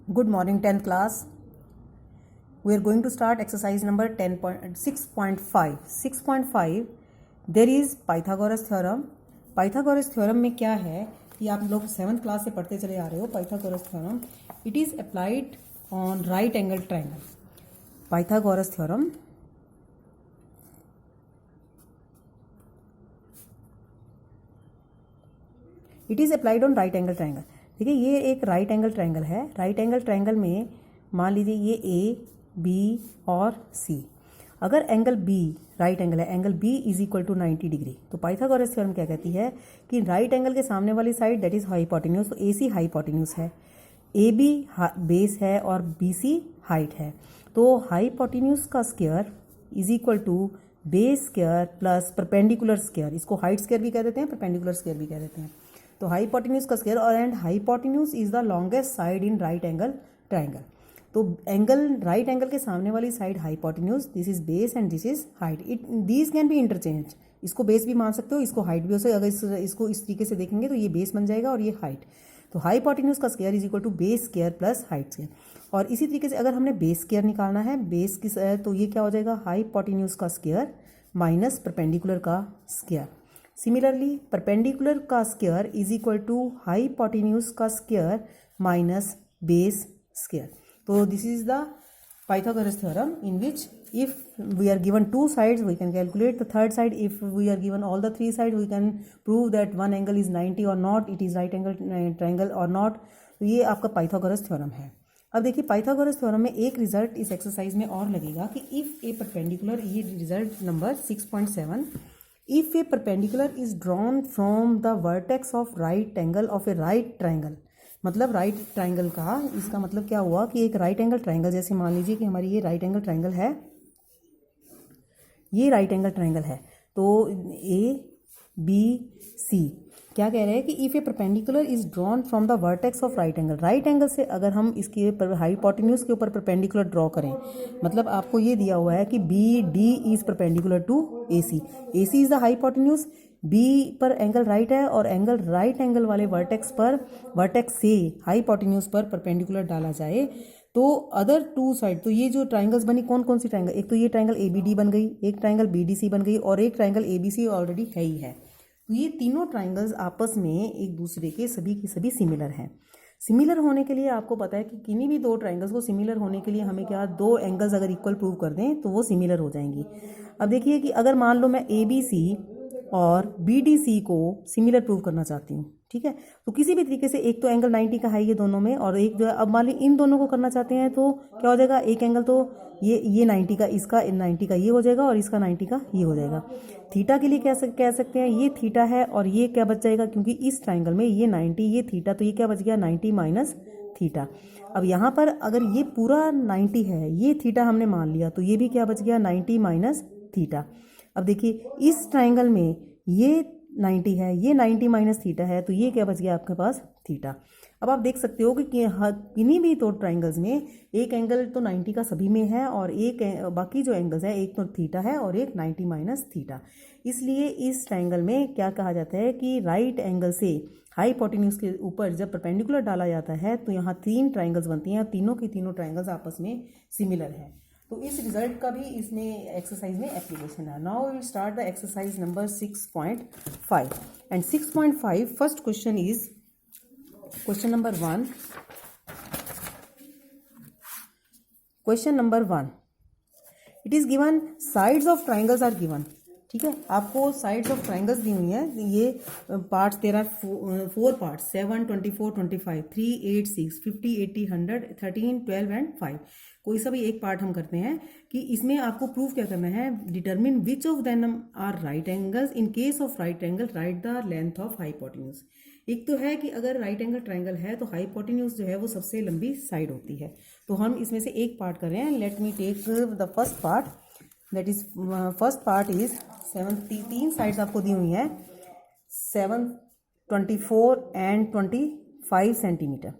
Good morning, 10th class. We are going to start exercise number 6.5. 6.5 there is Pythagoras theorem. Pythagoras theorem में क्या है कि आप लोग 7th क्लास से पढ़ते चले आ रहे हो. Pythagoras theorem, it is applied on right angle triangle. Pythagoras theorem it is applied on right angle triangle. देखिए ये एक राइट एंगल ट्रायंगल है. राइट एंगल ट्रायंगल में मान लीजिए ये ए, बी और सी. अगर एंगल बी राइट एंगल है, angle B is equal to 90 degree, तो पाइथागोरस थ्योरम क्या कहती है कि राइट एंगल के सामने वाली साइड दैट इज हाइपोटेन्यूज, तो ए सी हाइपोटेन्यूज है, ए बी बेस है और बी सी हाइट है. तो हाइपोटेन्यूज का square is equal to base square plus perpendicular square. इसको हाइट स्क्वायर भी कह देते हैं, परपेंडिकुलर स्क्वायर भी कह देते हैं. तो हाइपोटेन्यूज का स्क्वायर और and hypotenuse is the longest side in right angle triangle. तो एंगल राइट एंगल के सामने वाली side hypotenuse, this is base and this is height. These can be interchange. इसको बेस भी मान सकते हो, इसको हाइट भी हो सकती है. अगर इसको इस तरीके से देखेंगे तो ये बेस बन जाएगा और ये हाइट. तो हाइपोटेन्यूज का square is equal to base square plus height square. और इसी तरीके से अगर हमने बेस स्क्वायर निकालना है, बेस की तो ये क्या हो जाएगा, हाइपोटेन्यूज का स्क्वायर माइनस परपेंडिकुलर का स्क्वायर. सिमिलरली परपेंडिकुलर का square is equal to hypotenuse का square minus base square. So this is the Pythagoras theorem in which if we are given two sides we can calculate the third side. If we are given all the three sides we can prove that one angle is 90 or not, it is right angle triangle or not. तो ये आपका Pythagoras theorem है. अब देखिए Pythagoras theorem में एक result इस exercise में और लगेगा कि इफ ए परपेंडिकुलर, ये result number 6.7, if a perpendicular is drawn from the vertex of right angle of a right triangle. मतलब राइट ट्राइंगल का इसका मतलब क्या हुआ कि एक राइट एंगल ट्राइंगल, जैसे मान लीजिए कि हमारी ये राइट एंगल ट्राइंगल है, ये राइट एंगल ट्राइंगल है. तो ए बी सी क्या कह रहे हैं कि if A perpendicular is drawn from the vertex of right angle. Right angle से अगर हम इसके हाइपोटेन्यूज के ऊपर परपेंडिकुलर ड्रॉ करें, मतलब आपको ये दिया हुआ है कि B D is perpendicular to A C. A C is the hypotenuse, B पर एंगल राइट है और एंगल राइट एंगल वाले वर्टेक्स से हाइपोटेन्यूज पर परपेंडिकुलर डाला जाए तो अदर टू साइड, तो ये जो ट्राइंगल्स बनी कौन कौन सी ट्राइंगल, एक तो ये ट्राइंगल ए बी डी बन गई, एक ट्राइंगल बी डी सी बन गई और एक triangle A B C already है ही है. तो ये तीनों ट्राइंगल्स आपस में एक दूसरे के सभी की सभी सिमिलर हैं. सिमिलर होने के लिए आपको पता है कि किन्हीं भी दो ट्राइंगल्स को सिमिलर होने के लिए हमें क्या, दो एंगल्स अगर इक्वल प्रूव कर दें तो वो सिमिलर हो जाएंगी. अब देखिए कि अगर मान लो मैं ए बी सी और बी डी सी को सिमिलर प्रूव करना चाहती हूँ, ठीक है, तो किसी भी तरीके से एक तो एंगल 90 का है ये दोनों में, और एक जो है, अब मान ली इन दोनों को करना चाहते हैं तो क्या हो जाएगा, एक एंगल तो ये 90 का, इसका 90 का ये हो जाएगा और इसका 90 का ये हो जाएगा. थीटा के लिए कह सकते हैं ये थीटा है और ये क्या बच जाएगा, क्योंकि इस ट्राइंगल में ये 90 ये थीटा, तो ये क्या बच गया 90 माइनस थीटा. अब यहाँ पर अगर ये पूरा 90 है, ये थीटा हमने मान लिया, तो ये भी क्या बच गया 90 माइनस थीटा. अब देखिए इस ट्राइंगल में ये 90 है, ये 90 माइनस थीटा है, तो ये क्या बच गया आपके पास थीटा. अब आप देख सकते हो कि किन्हीं भी दो ट्राइंगल्स में एक एंगल तो 90 का सभी में है और एक बाकी जो एंगल्स है एक तो थीटा है और एक 90 माइनस थीटा. इसलिए इस ट्राइंगल में क्या कहा जाता है कि राइट एंगल से हाइपोटेन्यूज के ऊपर जब परपेंडिकुलर डाला जाता है तो यहाँ तीन ट्राइंगल्स बनती हैं, तीनों की तीनों ट्राइंगल्स आपस में सिमिलर हैं. तो इस रिजल्ट का भी इसमें एक्सरसाइज में एप्लीकेशन है. Now we will start the exercise number 6.5 and 6.5 first question is question number 1. Question number 1, it is given sides of triangles are given. ठीक है, आपको साइड्स ऑफ ट्राइंगल्स दी हुई हैं. ये parts, there are 4 parts, 7, 24, 25, 3, 8, 6, 50, 80, 100, 13, 12 and 5. कोई सा भी एक पार्ट हम करते हैं कि इसमें आपको प्रूफ क्या करना है, determine which of them are right angles. In case of right angle write the length of hypotenuse. एक तो है कि अगर राइट एंगल ट्राइंगल है तो हाइपोटेन्यूज जो है वो सबसे लंबी साइड होती है. तो हम इसमें से एक पार्ट कर रहे हैं. Let me take the first part, that is first part is 7. तीन साइड्स आपको दी हुई हैं, 7, 24 एंड 25 सेंटीमीटर.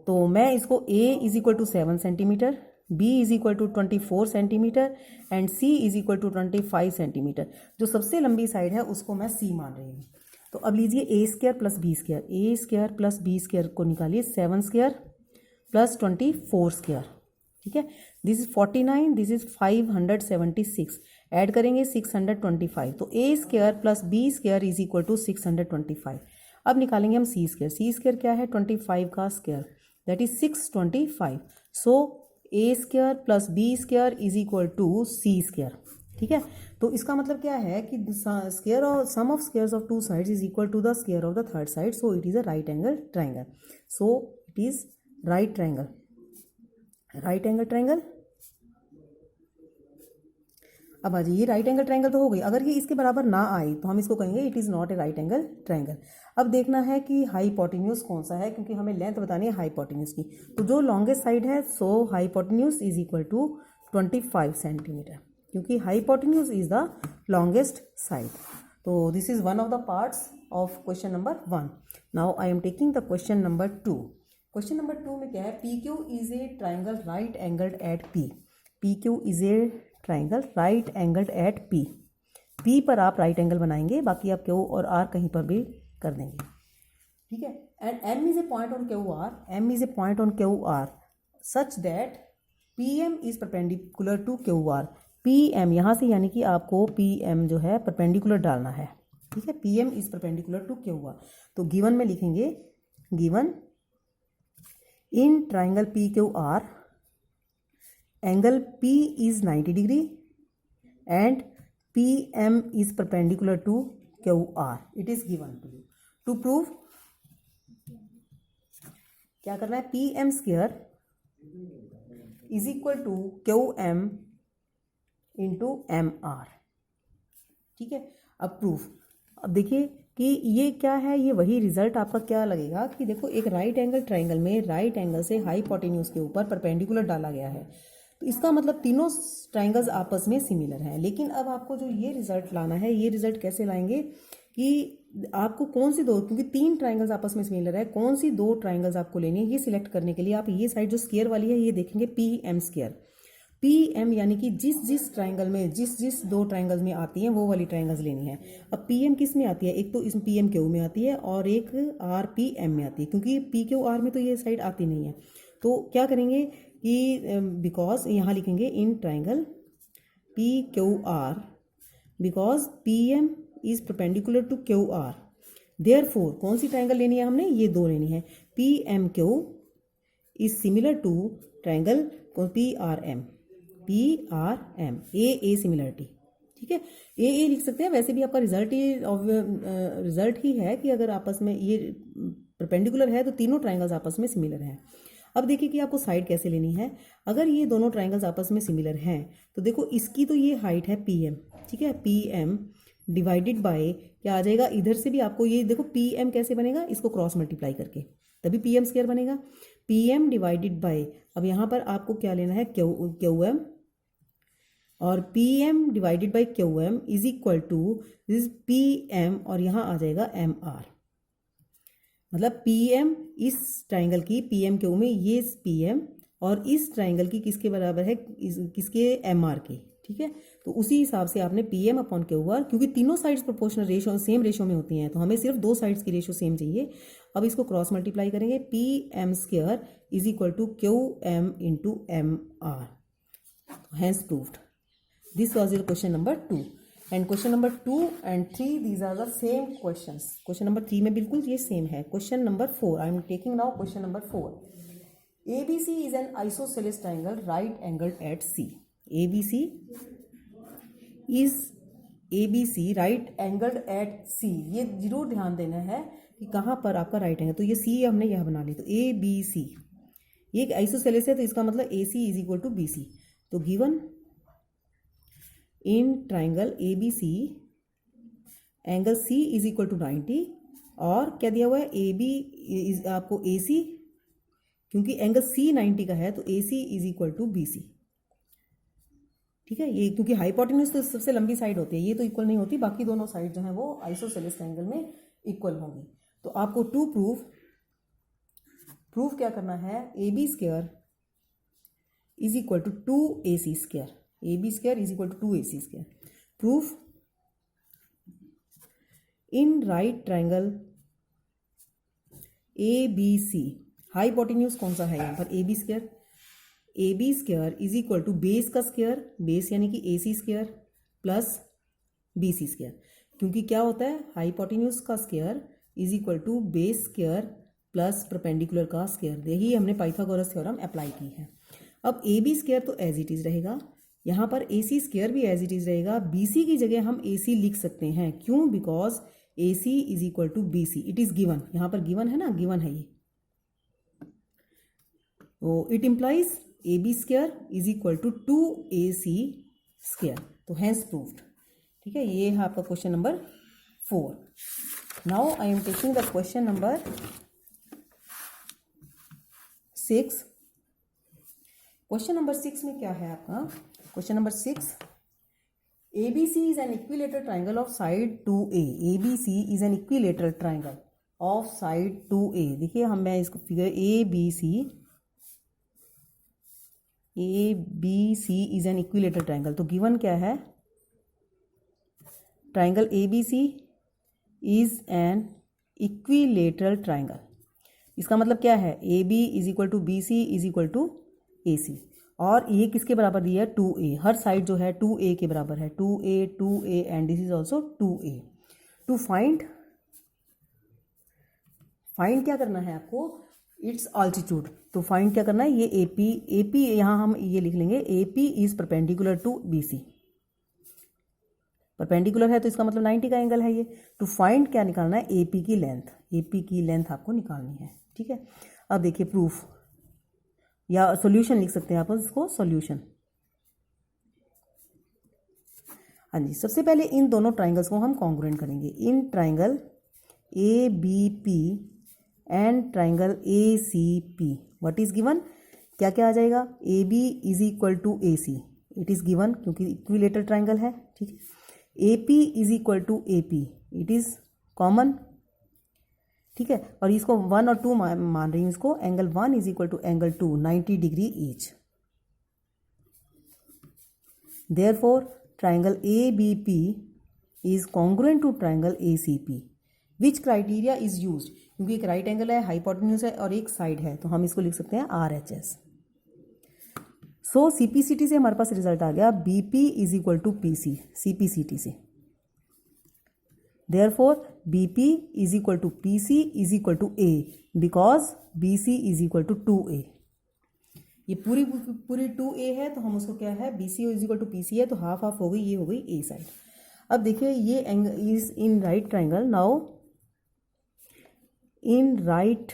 तो मैं इसको A is equal to 7 centimetre, B is equal to 24 centimetre and C is equal to 25 centimetre. जो सबसे लंबी साइड है उसको मैं C मान रही हूँ. तो अब लीजिए A square plus B square, A square plus B square को निकालिए, 7 स्क्वायर प्लस 24 स्क्वायर, ठीक है। This is 49, this is 576, add करेंगे 625, तो A square plus B square is equal to 625। अब निकालेंगे हम सी स्क्वायर। सी स्क्वायर क्या है? 25 का square, that is 625। So A square plus B square is equal to C square, ठीक है। तो इसका मतलब क्या है कि स्क्वायर और sum of squares of two sides is equal to the square of the third side, so it is a right angle triangle. So it is right triangle, right angle triangle. अब आ जाइए, right angle triangle तो हो गई। अगर ये इसके बराबर ना आए तो हम इसको कहेंगे it is not a right angle triangle. अब देखना है कि हाइपोटेन्यूज कौन सा है, क्योंकि हमें लेंथ बतानी है हाइपोटेन्यूज की। तो जो लॉन्गेस्ट साइड है, so hypotenuse is equal to 25 centimetre, क्योंकि hypotenuse is the longest side. तो this is one of the parts of question number 1। Now I am taking the question number 2। Question number 2 में क्या है? P Q is a triangle right angled at P. P Q is a triangle right angled at P. P पर आप right angle बनाएंगे, बाकी आप Q और are कहीं पर भी कर देंगे, ठीक है। And M is a point on Q R, M is a point on Q R such that P M is perpendicular to Q R. P M यहाँ से, यानी कि आपको पी एम जो है परपेंडिकुलर डालना है, ठीक है। P M is perpendicular to Q R. तो गिवन में लिखेंगे, given in triangle P Q R angle P is 90 degree and PM is perpendicular to QR. It is given to you. To prove, क्या करना है? PM square is equal to QM into MR, ठीक है। अब proof, अब देखिए कि ये क्या है, ये वही रिजल्ट आपका क्या लगेगा कि देखो एक राइट एंगल ट्राइंगल में राइट एंगल से हाइपोटेन्यूज के ऊपर परपेंडिकुलर डाला गया है, तो इसका मतलब तीनों ट्राइंगल्स आपस में सिमिलर हैं। लेकिन अब आपको जो ये रिजल्ट लाना है, ये रिजल्ट कैसे लाएंगे कि आपको कौन सी दो, क्योंकि 3 ट्राइंगल्स आपस में सिमिलर है, कौन सी 2 ट्राइंगल्स आपको लेनी है, ये सिलेक्ट करने के लिए आप ये साइड जो स्क्वायर वाली है ये देखेंगे P M square. P M यानी कि जिस जिस ट्राइंगल में जिस 2 ट्राइंगल्स में आती हैं वो वाली ट्राइंगल्स लेनी है। अब पी एम किस में आती है? एक तो इसमें पी एम क्यू में आती है और एक आर पी एम में आती है, क्योंकि पी क्यू आर में तो ये साइड आती नहीं है। तो क्या करेंगे कि बिकॉज यहाँ लिखेंगे in triangle P Q R, because P M is perpendicular to Q R, therefore कौन सी ट्राइंगल लेनी है हमने? ये 2 लेनी है। P M Q is similar to triangle P R M, P R M, A similarity, ठीक है। ए लिख सकते हैं, वैसे भी आपका रिजल्ट ही है कि अगर आपस में ये परपेंडिकुलर है तो तीनों ट्राइंगल्स आपस में सिमिलर हैं। अब देखिए कि आपको साइड कैसे लेनी है। अगर ये दोनों ट्राइंगल्स आपस में सिमिलर हैं तो देखो इसकी तो ये हाइट है पी एम, ठीक है। पी एम डिवाइडेड बाय क्या आ जाएगा? इधर से भी आपको ये देखो पी एम कैसे बनेगा, इसको क्रॉस मल्टीप्लाई करके तभी पी एम स्क्वायर बनेगा। पी एम डिवाइडेड बाय, अब यहाँ पर आपको क्या लेना है? क्यू एम, और P M divided by Q M is equal to this P M, और यहाँ आ जाएगा एम आर। मतलब पी एम इस ट्राइंगल की पी एम क्यू में ये पी एम, और इस ट्राइंगल की किसके बराबर है? किसके? एम आर के, ठीक है। तो उसी हिसाब से आपने P M upon Q R, क्योंकि तीनों sides proportional ratio same ratio में होती हैं, तो हमें सिर्फ 2 साइड्स की रेशो सेम चाहिए। अब इसको क्रॉस मल्टीप्लाई करेंगे, P M square is equal to Q M into M R, hence proved. This was your question number 2, and question number 2 and 3 these are the same questions. Question number 3 में बिल्कुल ये same है। Question number 4, I am taking now question number 4. ABC is an isosceles triangle right angled at C. ABC right angled at C. ये जरूर ध्यान देना है कि कहाँ पर आपका राइट एंगल। तो ये C हमने यहाँ बना ली, तो ABC ये एक आइसोसेलेस है, तो इसका मतलब AC is equal to BC। तो given in triangle A B C angle C is equal to 90, और क्या दिया हुआ है? ए बी आपको ए सी, क्योंकि एंगल सी 90 का है तो A C is equal to B C, ठीक है। ये क्योंकि हाइपोटेन्यूज तो सबसे लंबी साइड होती है, ये तो इक्वल नहीं होती, बाकी दोनों साइड जो है वो आइसोसेलेस ट्राइंगल में इक्वल होंगी। तो आपको टू प्रूफ क्या करना है? A B square is equal to 2AC square, A B square is equal to 2AC square. Proof in right triangle A B C hypotenuse कौन सा है यहाँ पर, A B square, A B square is equal to base का square, base यानी कि A C square plus B C square, क्योंकि क्या होता है हाइपोटेन्यूज का square is equal to base square plus perpendicular का स्क्वायर। यही हमने पाइथागोरस थ्योरम अप्लाई की है। अब ए बी स्क्वायर तो एज इट इज रहेगा, यहाँ पर ए सी स्क्वायर भी एज इट इज रहेगा, बी सी की जगह हम ए सी लिख सकते हैं, क्यों, because A C is equal to B C, it is given, यहाँ पर गिवन है ना, गिवन है ये, तो it implies A B square is equal to 2ac square, तो हैंस प्रूव्ड। ठीक है, ये है आपका question number 4। Now I am taking the question number 6। Question number 6 में क्या है आपका, question number 6, ABC is an equilateral triangle of side 2a, ABC is an equilateral triangle of side 2a। देखिए हम, मैं इसको figure ABC is an equilateral triangle, तो given क्या है, triangle ABC is an equilateral triangle, इसका मतलब क्या है, AB is equal to BC is equal to AC, और ये किसके बराबर दिया है, 2a, हर साइड जो है 2a के बराबर है, 2a and this is also 2a। To find क्या करना है आपको, इट्स ऑल्टीट्यूड, तो फाइंड क्या करना है, ये AP यहाँ हम ये लिख लेंगे, AP is perpendicular to BC, perpendicular है तो इसका मतलब 90 का एंगल है ये। टू फाइंड क्या निकालना है, AP की लेंथ आपको निकालनी है। ठीक है, अब देखिए प्रूफ या सॉल्यूशन लिख सकते हैं आप इसको, सॉल्यूशन। हाँ जी, सबसे पहले इन दोनों ट्राइंगल्स को हम कॉन्ग्रुएंट करेंगे, in triangle ABP and triangle ACP, what is given, क्या क्या आ जाएगा, AB is equal to AC, it is given क्योंकि इक्विलेटरल ट्राइंगल है। ठीक है, AP is equal to AP, it is common. ठीक है, और इसको 1 और 2 मान रही हूँ, इसको angle 1 is equal to angle 2, 90 degree each. Therefore triangle ABP is congruent to triangle ACP। Which criteria is used, क्योंकि एक राइट एंगल है, हाइपोटेन्यूज है और एक साइड है, तो हम इसको लिख सकते हैं RHS। सो CPCT से हमारे पास रिजल्ट आ गया, BP is equal to PC, CPCT से। Therefore BP is equal to PC is equal to A, because BC is equal to 2A। ये पूरी 2A है, तो हम उसको क्या है, BC is equal to PC है, तो हाफ हाफ हो गई, ये हो गई A साइड। अब देखिए ये angle is in right triangle, now in right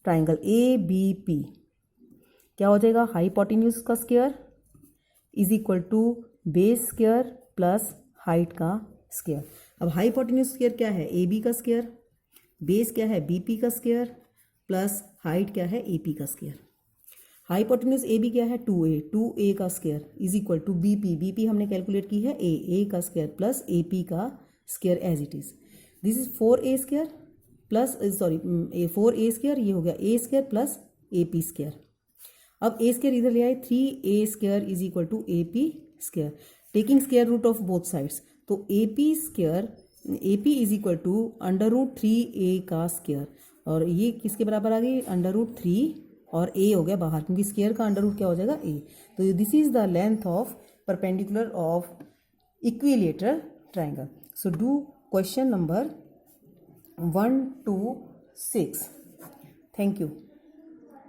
triangle ABP क्या हो जाएगा, हाइपोटेन्यूज का square is equal to base square plus height का स्क्वायर। अब हाइपोटेन्यूज स्क्वायर क्या है, AB का स्क्वायर, बेस क्या है, BP का स्क्वायर प्लस हाइट क्या है, AP का स्क्वायर। हाइपोटेन्यूज AB क्या है, 2A का square is equal to BP हमने कैलकुलेट की है A का स्क्वायर प्लस AP का square as it is, this is 4A square plus 4A square, ये हो गया A square plus AP square. अब A स्क्वायर इधर ले आए, 3A square is equal to AP square, taking square root of both sides, तो AP is equal टू √3A का स्क्वायर, और ये किसके बराबर आ गई, √3 और A हो गया बाहर, क्योंकि स्क्वायर का अंडर रूट क्या हो जाएगा, A। तो this is the length of perpendicular of equilateral triangle. So do question number 1 to 6। Thank you.